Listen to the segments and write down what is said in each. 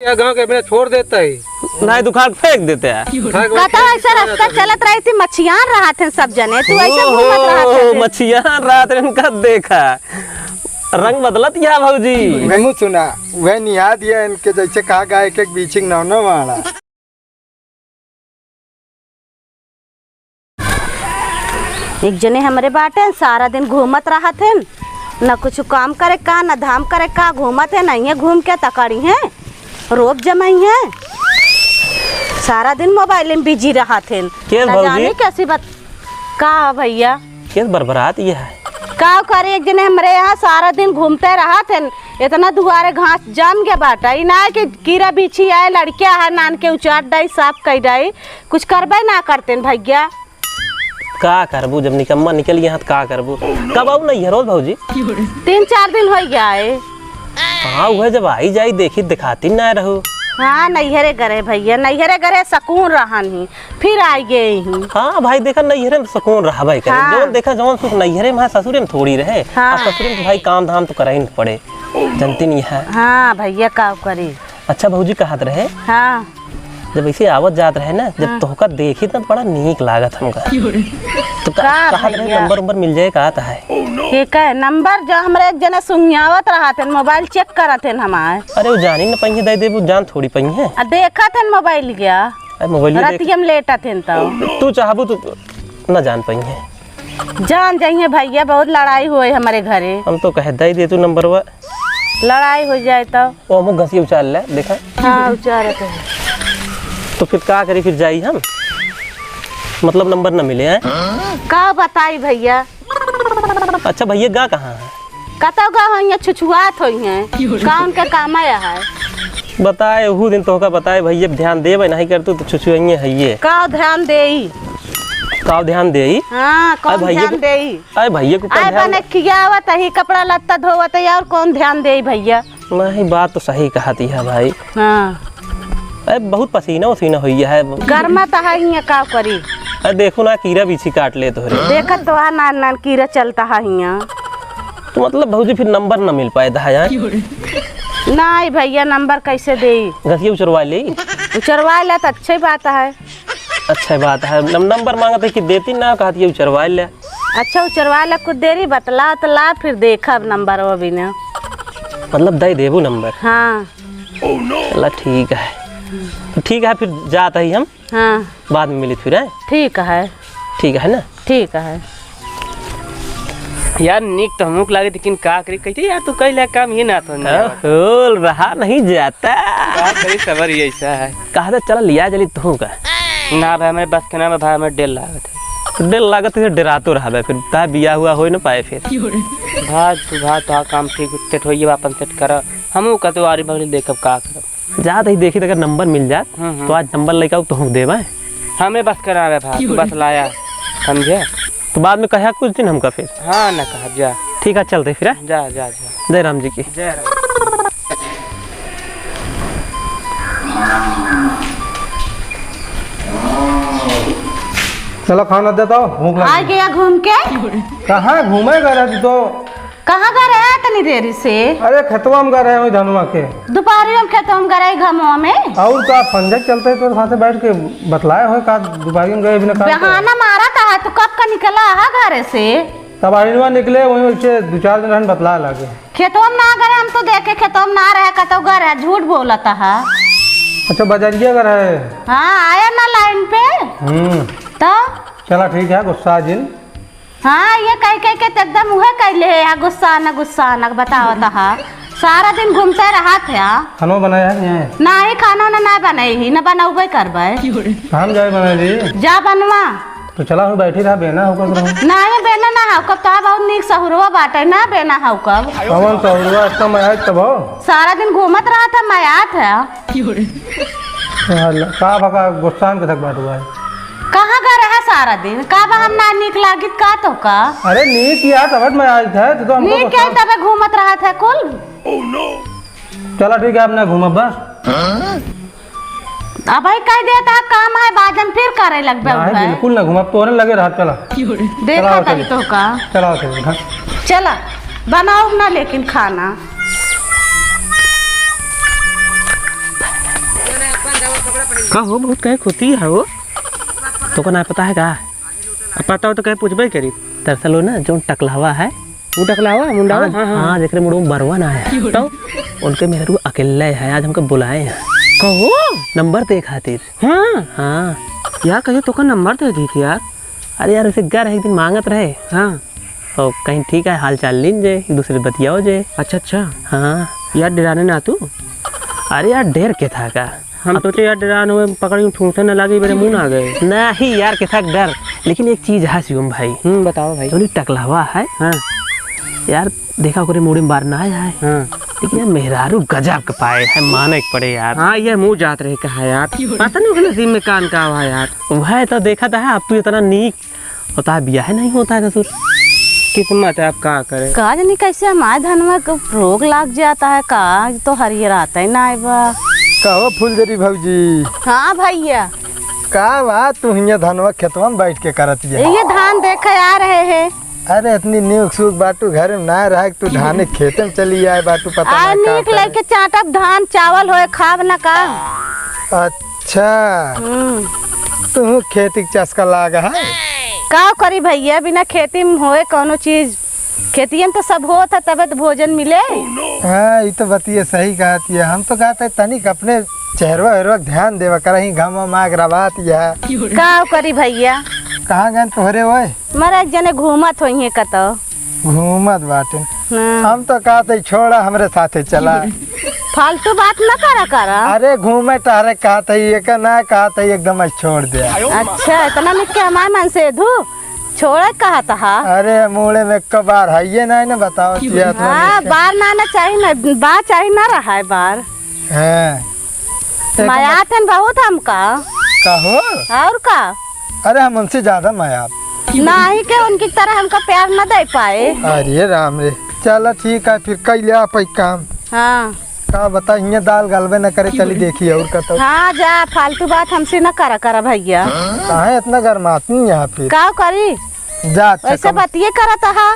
गांव के बिना छोड़ देता है, नहीं दुकान फेंक देते हैं। कहता ऐसा रास्ता चलत रही थी, मच्छियां रहा थे सब जने, तू ऐसे घूमत रहा थे। मच्छियां रात में इनका देखा रंग बदलत या भौजी मैं सुना वह निहा दिया इनके जैसे कहा गया एक एक बीचिंग ना ना वाला। एक जने हमारे बाटे सारा दिन घूमत रहा थे, न कुछ काम करे का न धाम करे का, घूमत है नहीं है, घूम के तकड़ी है रोब जमाई है, सारा दिन मोबाइल में बिजी रहा थे। न जाने कैसी बात का भैया किस बरबरात ये है का करे। एक जने हमारे यहाँ सारा दिन घूमते रहा थे, इतना दुआरे घास जम के बाटा ना कि कीड़ा बिछी आए लड़किया है नान के उचाट डाई साफ कर डाई, कुछ करबे ना करते भैया। का करबू जब निकम्मा निकल गया का करबू। कब आऊ नहीं है रोज भौजी 3-4 दिन हो गया है। हाँ वह जब आई जाई देखी दिखाती ना रहू। हाँ नैहरे गरे भैया, नैहरे गरे सुकून रहा नहीं, फिर आई गए ही। हाँ भाई देखा नैहरे में सुकून रहा भाई करे। हाँ। जौन देखा जौन सुख नैहरे में ससुरे में थोड़ी रहे। हाँ। ससुरे में भाई काम धाम तो करा ही नहीं पड़े, जनती नहीं है। हाँ भैया का करे। अच्छा भौजी कहत रहे हाँ जब ऐसे आवत जात रहे ना, जब तोहका देखी तो बड़ा नीक लागत हमका, तो कहत रहे नंबर नंबर मिल जाए कहता है। ठीक है नंबर जो हमारे एक जना सुंघावत रहा थे, मोबाइल चेक करत थे हमारे। अरे वो जानी न पही दे दे, वो जान थोड़ी पही है। देखा थे मोबाइल गया मोबाइल रात हम लेटा थे तू चाहबू तो न जान पही है। जान जाइए भैया, बहुत लड़ाई हुई हमारे घरे। हम तो कह दे दे तू नंबर वा, लड़ाई हो जाए तो वो हम घसी उचाल ले देखा। हाँ उचारत है तो फिर क्या करी, फिर जाई हम मतलब नंबर न मिले हैं का बताई भैया। अच्छा भैया गा कहाँ है? कतो गा हो यहाँ छुछुआत हो हैं का उनका काम आया है। बताए वो दिन तो का बताए भैया ध्यान दे भाई नहीं कर तू तो छुछुआइए है ये का ध्यान देई का ध्यान देई। हाँ कौन ध्यान देई। अरे भैया को आए बने खियावत ही कपड़ा लत्ता धोवत है और कौन ध्यान देई भैया। नहीं बात तो सही कहती है भाई। हाँ अरे बहुत पसीना वसीना हुई है, गर्मा तो है यहाँ का करी। अरे देखो ना कीड़ा बीछी काट ले तो देखत तो है नान नान कीड़ा चलता है यहाँ। तो मतलब भौजी फिर नंबर न मिल पाए था यार। नहीं भैया नंबर कैसे दे, घसिया उचरवा ले। उचरवा ले तो अच्छी बात है। अच्छा बात है नंबर मांगा था कि देती ना कहती है उचरवा ले। अच्छा उचरवा ले कुछ देरी बतला तो ला फिर देखा नंबर वो भी ना मतलब दे देबू नंबर। हाँ चला ठीक है ठीक है फिर जाता ही हम। हाँ बाद में मिली फिर है। ठीक है ना ठीक है यार निक तो हमको लागे लेकिन का करी कहते यार तू कई काम ये ना तो होल रहा नहीं जाता का करी सबर ये ऐसा है। कहा था चला लिया जली तू का ना भाई मेरे बस के ना भाई हमें डेल लागत है। डेल लागत है डरा तो रहा फिर ता बिया हुआ हो न पाए फिर भाई तो काम ठीक सेट होइए अपन सेट कर हमहू कहते आरी बगली देखब का करब जात ही देखी अगर नंबर मिल जात तो आज नंबर लेकर तो हम देवा हमें बस करावे भाई बस लाया समझे तो बाद में कहा कुछ दिन हमका फिर। हाँ ना कहा जा ठीक है चलते फिर जा जा जा जय राम जी की जय राम। चलो खाना देता हूँ भूख आ गया घूम के। कहाँ घूमे गए रहे तो कहाँ गए रहे इतनी देरी से। अरे खेतवा में गए रहे हैं धनुआ के दोपहर में खेतों में गए घमवा में और का पंजा चलते तो साथ बैठ के बतलाए हो का दोपहर में गए बिना बहाना मारा था तो कब का निकला है घर से। तब आइनवा निकले वही से 2-4 दिन रहने बतला लगे। खेतों में ना गए हम तो देखे खेतों में ना रहे कतो गए रहे झूठ बोलता है। अच्छा बजरिया का रहे। हाँ आया ना लाइन पे तो चला ठीक है गुस्सा जिन। हाँ ये कह के एकदम उहे कहले है गुस्सा न बताओ था सारा दिन घूमते रहा थे। खाना बनाया है ना ही खाना ना बनाई ही न बनावे करबे हम जाए बना जी जा बनवा तो चला हो बैठी रहा बेना होकर ना ये बेना ना हाउ कब तो बहुत निक सहुरवा बाटे ना बेना हाउ कब कौन सहुरवा इतना मैं आज तब सारा दिन घूमत रहा था मैं आत है का भका गुस्सा के तक बैठ हुआ है। कहाँ गए रहा सारा दिन का हम ना निक लागित का तो का। अरे नीक या तब मैं आज था तो हमको निक क्या तबे घूमत रहा था कुल। चला ठीक है अपना घूमा बस अब भाई कह देता काम है बाजन फिर करे लग बिल्कुल ना घूमा तोरे लगे रहा। चला देखा तभी तो का चला चला बनाओ ना लेकिन खाना का हो बहुत कहे खुती है वो तो को ना पता है का? अब पता हो तो कहे पूछबे करी। दरअसल वो ना जो टकलावा है वो टकलावा मुंडा। हाँ हाँ जेकरे मुड़ो बरवा ना है तो उनके मेहरू अकेले है, आज हमको बुलाए हैं कहो नंबर दे खातिर। हाँ हाँ यार कहियो तो का नंबर दे दी थी यार। अरे यार उसे घर एक दिन मांगत रहे हाँ और कहीं ठीक है हाल चाल लीन जे एक दूसरे बतियाओ जे। अच्छा अच्छा हाँ यार डराने ना तू। अरे यार ढेर के था का हम सोचे यार डराने हुए पकड़ ठूंसे न लगे मेरे मुंह ना आ गए। नहीं यार के था डर, लेकिन एक चीज है शिवम भाई, बताओ भाई। जो टकलावा है हाँ यार देखा करे मुड़ी में बार ना आया है, हाँ लेकिन यार मेहरारू गजब के पाए है, माने के पड़े यार। हाँ ये मुँह जात रहे कहा यार पता नहीं उसके नसीब में कान का हुआ यार। वह तो देखा था अब तू इतना नीक होता है, ब्याह नहीं होता है ससुर। किस्मत है आप का करे। का जानी कैसे हमारे धन में रोग लग जाता है का, तो हरियर आता ही ना है बा। कहो फूलजरी भौजी हाँ भैया का बा तू हियाँ धनवा खेतवा में बैठ के करत है? ये धान देखे आ रहे हैं। अरे इतनी न्यूक सूख बाटू घर में ना रह तू धाने खेते में चली आए बाटू पता आ ना नीक का लेके चाटब धान चावल होए खाब ना का। अच्छा तू खेती के चस्का लागा है? का करी भैया, बिना खेती में होए कोनो चीज, खेती में तो सब होत है तबे तो भोजन मिले। हाँ ये तो बतिए सही कहती है। हम तो कहते तनिक अपने चेहरवा वेहरवा ध्यान देवा करही घामा माग रवात है। का करी भैया, कहाँ गए तोहरे ओए? मरा एक जने घूमत होइए कतो। घूमत बाटे। हाँ। हम तो कहते छोड़ा हमरे साथे चला। फालतू बात न करा। अरे घूमे टहरे कहते ये का ना कहते एकदम छोड़ दे। अच्छा इतना निक के हमारे मन से धू छोड़े कहा था। अरे मुड़े में कबार है ये नहीं ना बताओ। हाँ बार ना ना चाहिए ना, बार चाहिए ना रहा है बार। हाँ माया थे बहुत हमका। कहो और का? अरे हम उनसे ज्यादा माया नहीं के उनकी तरह हमका प्यार न दे पाए। अरे राम रे चलो ठीक है फिर कई लिया पे काम। हाँ का बता हियाँ दाल गलबे न करे चली देखी और का तो। हाँ जा फालतू बात हमसे न करा भैया। कहाँ इतना गर्माती यहाँ फिर का करी जा। अच्छा वैसे बतिये करत हा।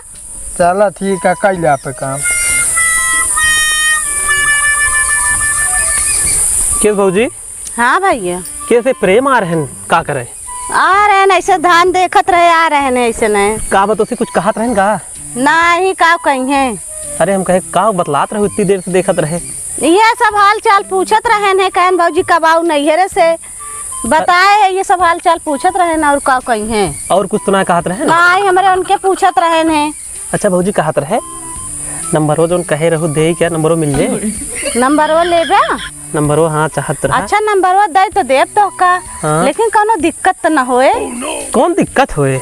चलो ठीक है कई लिया पे काम। किस भौजी हाँ भैया कैसे प्रेम आ रहे हैं का करे? आ रहे हैं ऐसे धान देखत रहे आ रहे हैं ऐसे नहीं। का बतो से कुछ कहत रहन का? नहीं का कहीं है। अरे हम कहे का बतलात रहे इतनी देर से देखत रहे। ये सब हाल चाल पूछत रहे हैं कहन भौजी कब आऊ नैहरे से बताए है, ये सब हाल चाल पूछत रहे हैं और का कहीं है। और कुछ तो ना कहत रहे ना? नहीं हमारे उनके पूछत रहे हैं। अच्छा भौजी कहत रहे नंबरो जो कहे रहो दे क्या नंबरो मिल जाए? नंबर वो लेबे? नंबरो हाँ चाहत रहा। अच्छा नंबर वो दे तो देव तो का। हाँ। लेकिन कोनो दिक्कत तो न होए। कौन दिक्कत होए?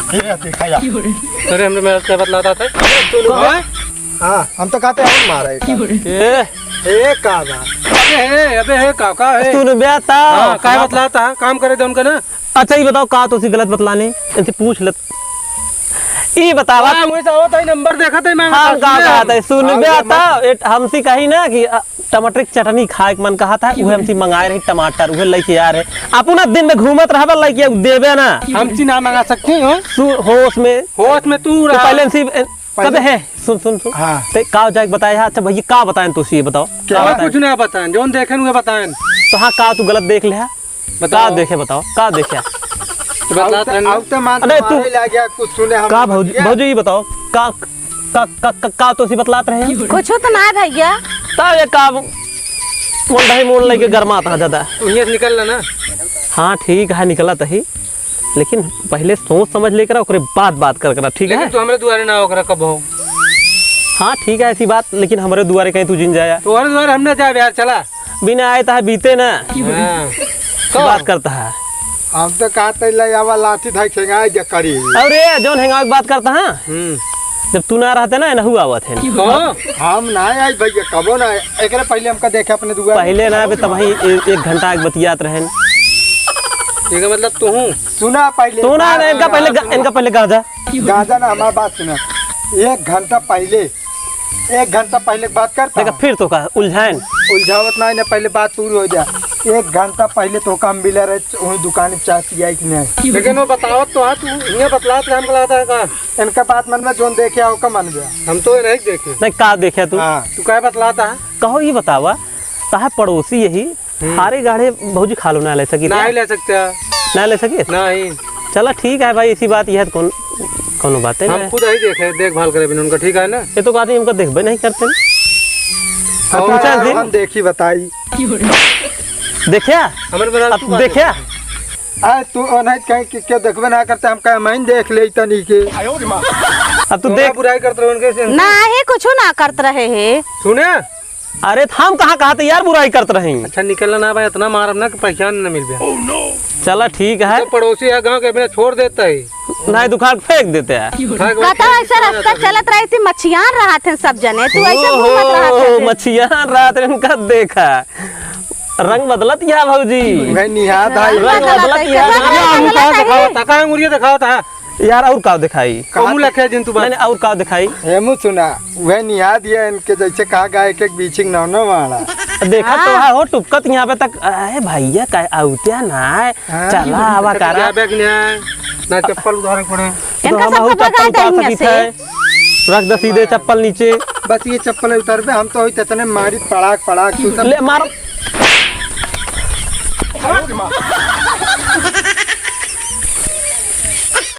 अरे हमने मेरा क्या बतलाता था। हाँ हम तो कहते हैं मारा का अबे है काका है। तूने बेटा हाँ, का बतलाता है काम करे तो उनका ना। अच्छा ये बताओ का तो सी गलत बतलाने इनसे पूछ ले। ये बतावा नंबर देखा था मैं। हाँ का कहा था सुन बेटा हमसे कही ना कि टमाटर की चटनी खाए के मन कहा था उहे हमसे मंगाए रही टमाटर उहे लेके आ रहे अपना दिन में घूमत रहबे लेके देबे ना हम ची ना मंगा सकते हो। होश में तू तो पहले से कब है सुन सुन सुन हाँ। ते का जाके बताया। अच्छा भैया का बताएं तो ये बताओ क्या कुछ ना बताएं जोन देखें उन्हें बताएं। तो हाँ का तू गलत देख ले का देखे बताओ का देखे? अरे तू कुछ सुने हम का भौजी ये बताओ का का का का, का तो सी बतलात रहे हैं? कुछ तो ना भैया। तब ये का मोल ढही मोल लेके गरमाता है ज्यादा। ये निकल ना। हाँ ठीक है निकला तही, लेकिन पहले सोच समझ लेकर ओकरे बाद बात कर ठीक है। तू हमारे दुआरे ना होकर कब हो। हाँ ठीक है ऐसी बात, लेकिन हमारे दुआरे कहीं तू जिन जाया तुम्हारे दुआरे हमने जाए यार चला बिना आए था बीते ना बात करता है। हम तो कहते लावा लाठी धाई खेंगाए जा करी। अरे जौन हैंगा बात करता है जब तू ना रहते ना नहु आवत है। हम ना आई भैया कबो ना एक पहले हमका देखे अपने दुआ पहले ना तब एक घंटा एक बतियात रहन। ठीक है मतलब तू सुना पहले तो ना इनका पहले गाजा गाजा ना हमारी बात सुना। एक घंटा पहले बात करता देखा फिर तो का उलझान उलझावत ना ना पहले बात पूरी हो जाए। एक घंटा पहले तो काम मिला रहे वही दुकान चाय पिया कि नहीं। लेकिन वो बतावत तो हाँ तू ये बतलात हम बतलाता है का इनका बात मन में जोन देखे आओ का मन गया। हम तो नहीं देखे। नहीं का देखे तू हाँ तू क्या बतलाता है कहो ये बतावा ताहा पड़ोसी यही हारे गाढ़े भौजी खा लो ना ले सकी नहीं ले सकते ना ले सके नहीं, चला ठीक है भाई, इसी बात यह कौन कोनो बात है हम खुद ही देखे देखभाल करे बिन उनका, ठीक है ना। ये तो कहते हमको देखबे नहीं करते हम देखी बताई देखिया हमारे बता अब देखिया आय तू नहीं कहीं क्या देखबे ना करते, हम कहीं मैं देख ले तनी के। अब तू देख देख। बुराई करते रहो उनके ना ही कुछ ना करत रहे है। सुने। अरे हम कहाँ कहा थे यार बुराई करते रही। अच्छा निकलना ना भाई, इतना मारब ना कि पहचान न मिल गया। चला ठीक है, तो पड़ोसी है गांव के बिना छोड़ देता है, नहीं दुकान फेंक देते हैं। कहता ऐसा रास्ता चलत रही थी, मच्छियां रहा थे सब जने, तू ऐसे घूमत रहा ओहो, थे। मच्छियां रात इनका देखा रंग बदलत या भौजी, मैं निहाद आई रंग बदलत या कहाँ मुरिया दिखाओ था यार। और का दिखाई कमू लखे जिन तू बात मैंने और का दिखाई हेमू सुना वह निहाद ये इनके जैसे कहा गया एक एक बीचिंग नौ वाला देखा तो है हो टुकत यहाँ पे तक। अरे भैया का आउत्या ना चला आवा करा बैग न्याय ना चप्पल उधार पड़े। तो इनका हम सबको चप्पल भगा उतार देंगे सकी से। थे, रख दे सीधे चप्पल नीचे बस ये चप्पल उतर पे हम तो इतने मारी पड़ाक पड़ाक तू सब ले मारो।